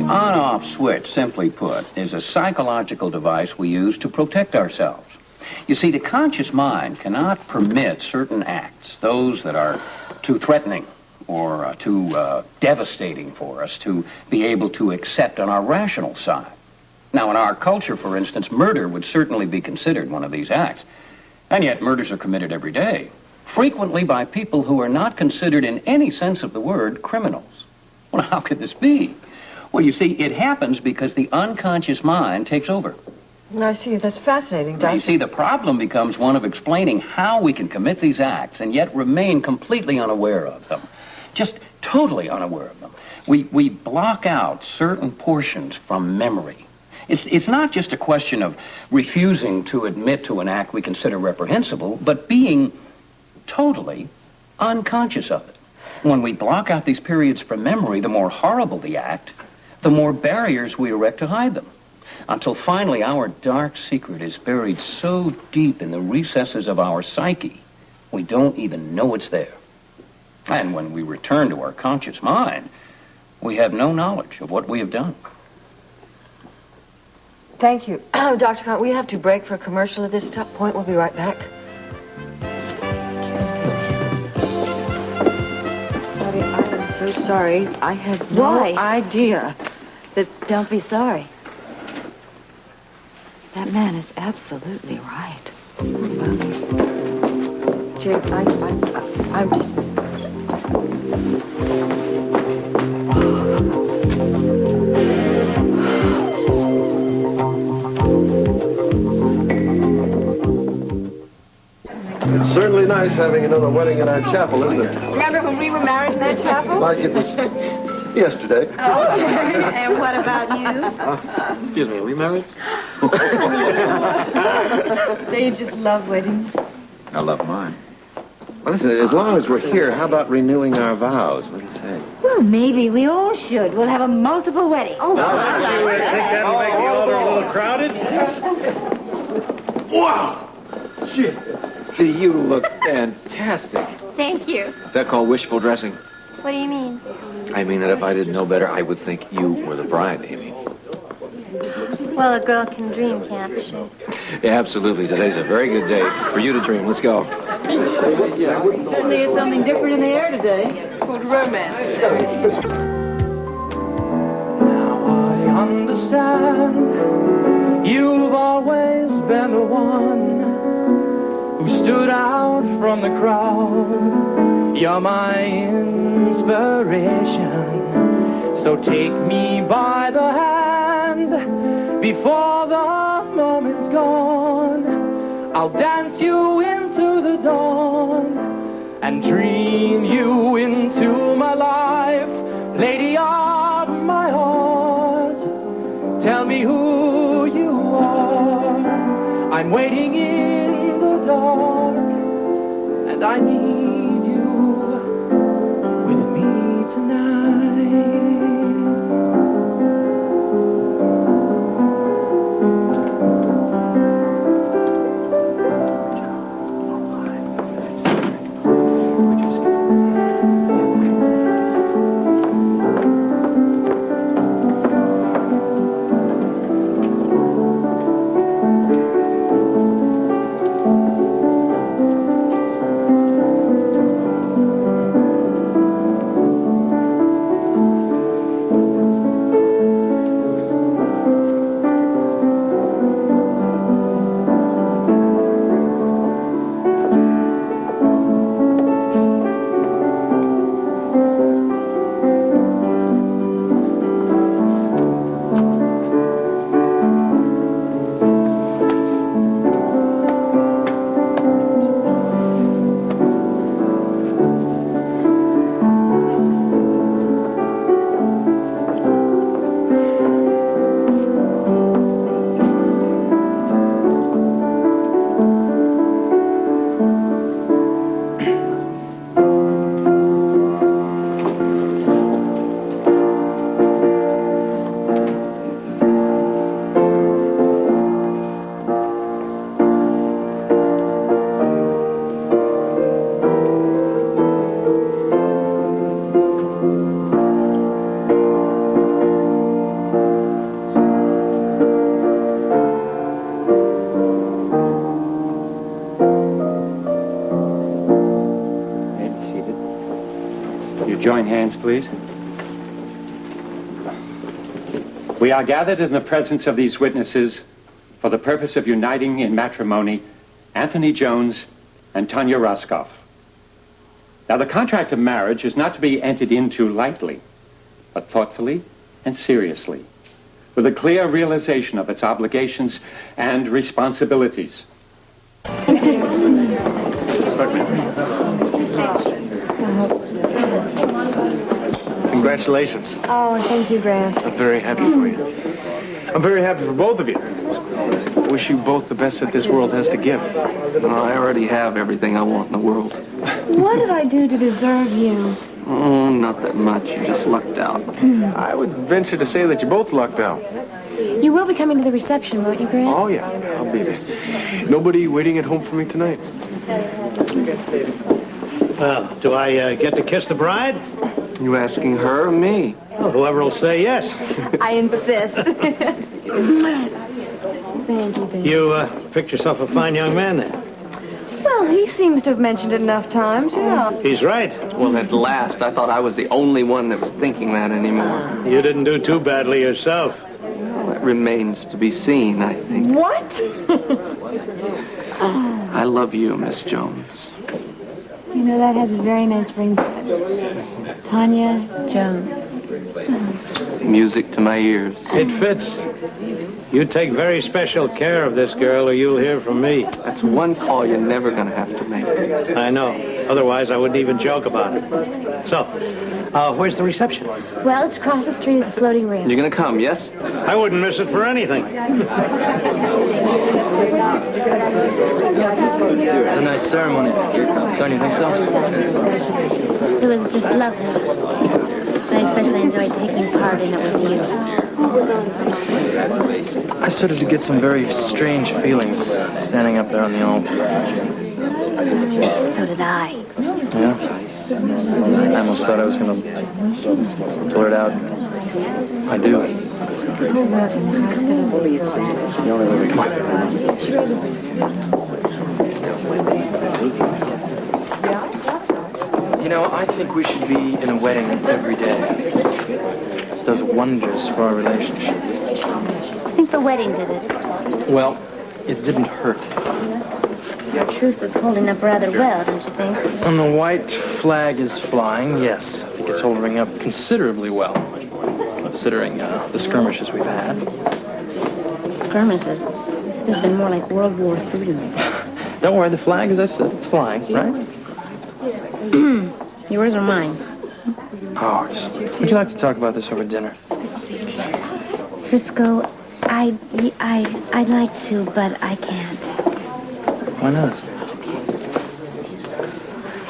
on-off switch, simply put, is a psychological device we use to protect ourselves. You see, the conscious mind cannot permit certain acts, those that are too threatening or too devastating for us to be able to accept on our rational side. Now, in our culture, for instance, murder would certainly be considered one of these acts. And yet murders are committed every day, frequently by people who are not considered in any sense of the word criminals. Well, how could this be? Well, you see, it happens because the unconscious mind takes over. I see. That's fascinating, Doc. You see, the problem becomes one of explaining how we can commit these acts and yet remain completely unaware of them. Just totally unaware of them. We block out certain portions from memory. It's not just a question of refusing to admit to an act we consider reprehensible, but being totally unconscious of it. When we block out these periods from memory, the more horrible the act, the more barriers we erect to hide them. Until finally our dark secret is buried so deep in the recesses of our psyche, we don't even know it's there. And when we return to our conscious mind, we have no knowledge of what we have done. Thank you. Dr. Kant, we have to break for a commercial at this point. We'll be right back. Bobbie, I am so sorry. I had no idea that... Don't be sorry. That man is absolutely right. Jake, I'm just... It's certainly nice having another wedding in our chapel, isn't it? Remember when we were married in that chapel? Like it was yesterday. Oh, and what about you? Excuse me, are we married? They just love weddings. I love mine. Well, listen, as long as we're here, how about renewing our vows? What do you say? Well, maybe we all should. We'll have a multiple wedding. Oh, I think that'll make the altar a little crowded. Wow! Gee, you look fantastic. Thank you. Is that called wishful dressing? What do you mean? I mean that if I didn't know better, I would think you were the bride, Amy. Well, a girl can dream, can't she? Yeah, absolutely. Today's a very good day for you to dream. Let's go. Certainly is something different in the air today. It's called romance. Now I understand you've always been the one who stood out from the crowd. You're my inspiration. So take me by the hand before the moment's gone. I'll dance you into the dawn and dream you into my life, lady of my heart. Tell me who you are. I'm waiting in the dark, and I need you with me tonight. please. We are gathered in the presence of these witnesses for the purpose of uniting in matrimony Anthony Jones and Tania Roscoff. Now, the contract of marriage is not to be entered into lightly, but thoughtfully and seriously, with a clear realization of its obligations and responsibilities. Congratulations. Oh, thank you, Grant. I'm very happy for you. I'm very happy for both of you. I wish you both the best that this world has to give. I already have everything I want in the world. What did I do to deserve you? Oh, not that much. You just lucked out. I would venture to say that you both lucked out. You will be coming to the reception, won't you, Grant? Oh, yeah. I'll be there. Nobody waiting at home for me tonight? Well, do I get to kiss the bride? You asking her or me? Well, whoever will say yes. I insist. Thank you, Dave. You picked yourself a fine young man there. Well, he seems to have mentioned it enough times, yeah. He's right. Well, at last, I thought I was the only one that was thinking that anymore. You didn't do too badly yourself. Well, that remains to be seen, I think. What? I love you, Miss Jones. You know, that has a very nice ring to it. Tania Jones. Music to my ears. It fits. You take very special care of this girl or you'll hear from me. That's one call you're never going to have to make. I know. Otherwise, I wouldn't even joke about it. So, where's the reception? Well, it's across the street at the floating rail. You're going to come, yes? I wouldn't miss it for anything. It's a nice ceremony. Don't you think so? It was just lovely. I especially enjoyed taking part in it with you. I started to get some very strange feelings standing up there on the altar. So did I. Yeah? I almost thought I was going to blurt out, I do. The only way we can. You know, I think we should be in a wedding every day. It does wonders for our relationship. I think the wedding did it. Well, it didn't hurt. Our truce is holding up rather well, don't you think? When the white flag is flying, yes. I think it's holding up considerably well, considering the skirmishes we've had. Skirmishes? This has been more like World War III. Don't worry, the flag, as I said, it's flying, right? Yours or mine? Ours. Would you like to talk about this over dinner? Frisco, I'd like to, but I can't. Why not?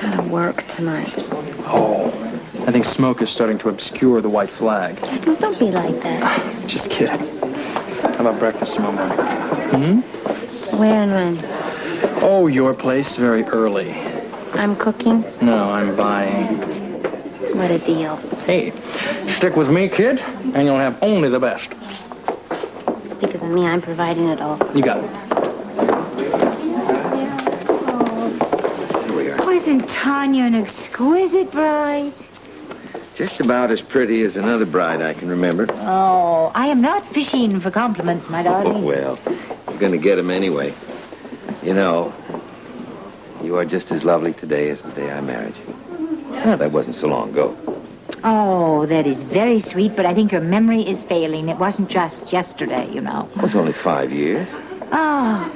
Gotta work tonight. Oh, I think smoke is starting to obscure the white flag. Well, don't be like that. Just kidding. How about breakfast tomorrow morning? Where and when? Oh, your place, very early. I'm cooking? No, I'm buying. What a deal. Hey, stick with me, kid, and you'll have only the best. Because of me, I'm providing it all. You got it. Wasn't Tania an exquisite bride? Just about as pretty as another bride I can remember. Oh, I am not fishing for compliments, my darling. Oh, well, you're going to get them anyway. You know, you are just as lovely today as the day I married you. Well, that wasn't so long ago. Oh, that is very sweet, but I think your memory is failing. It wasn't just yesterday, you know. It was only 5 years. Oh,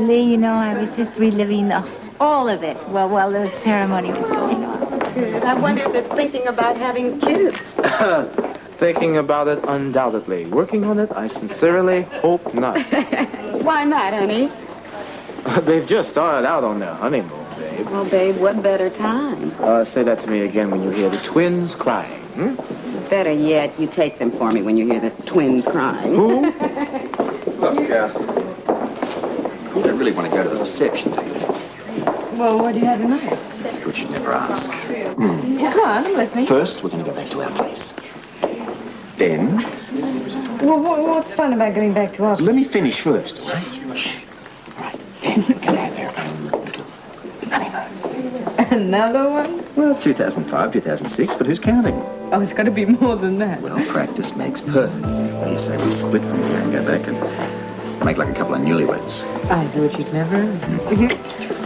Lee, you know, I was just reliving all of it while the ceremony was going on. I wonder if they're thinking about having kids. Thinking about it undoubtedly. Working on it, I sincerely hope not. Why not, honey? They've just started out on their honeymoon, babe. Well, babe, what better time? Say that to me again when you hear the twins crying. Better yet, you take them for me when you hear the twins crying. Who? Look, I really want to go to the reception, do you? Well, what do you have in mind? Which you never ask. Well, come on, I'm listening. First, we're going to go back to our place. Then... Well, what's fun about getting back to our... Let me finish first, all right? Shh. All right. Then we can have our own little honeymoon. Another one? Well, 2005, 2006, but who's counting? Oh, it's got to be more than that. Well, practice makes perfect. What do you say we split from here and go back and make like a couple of newlyweds? I thought you'd never.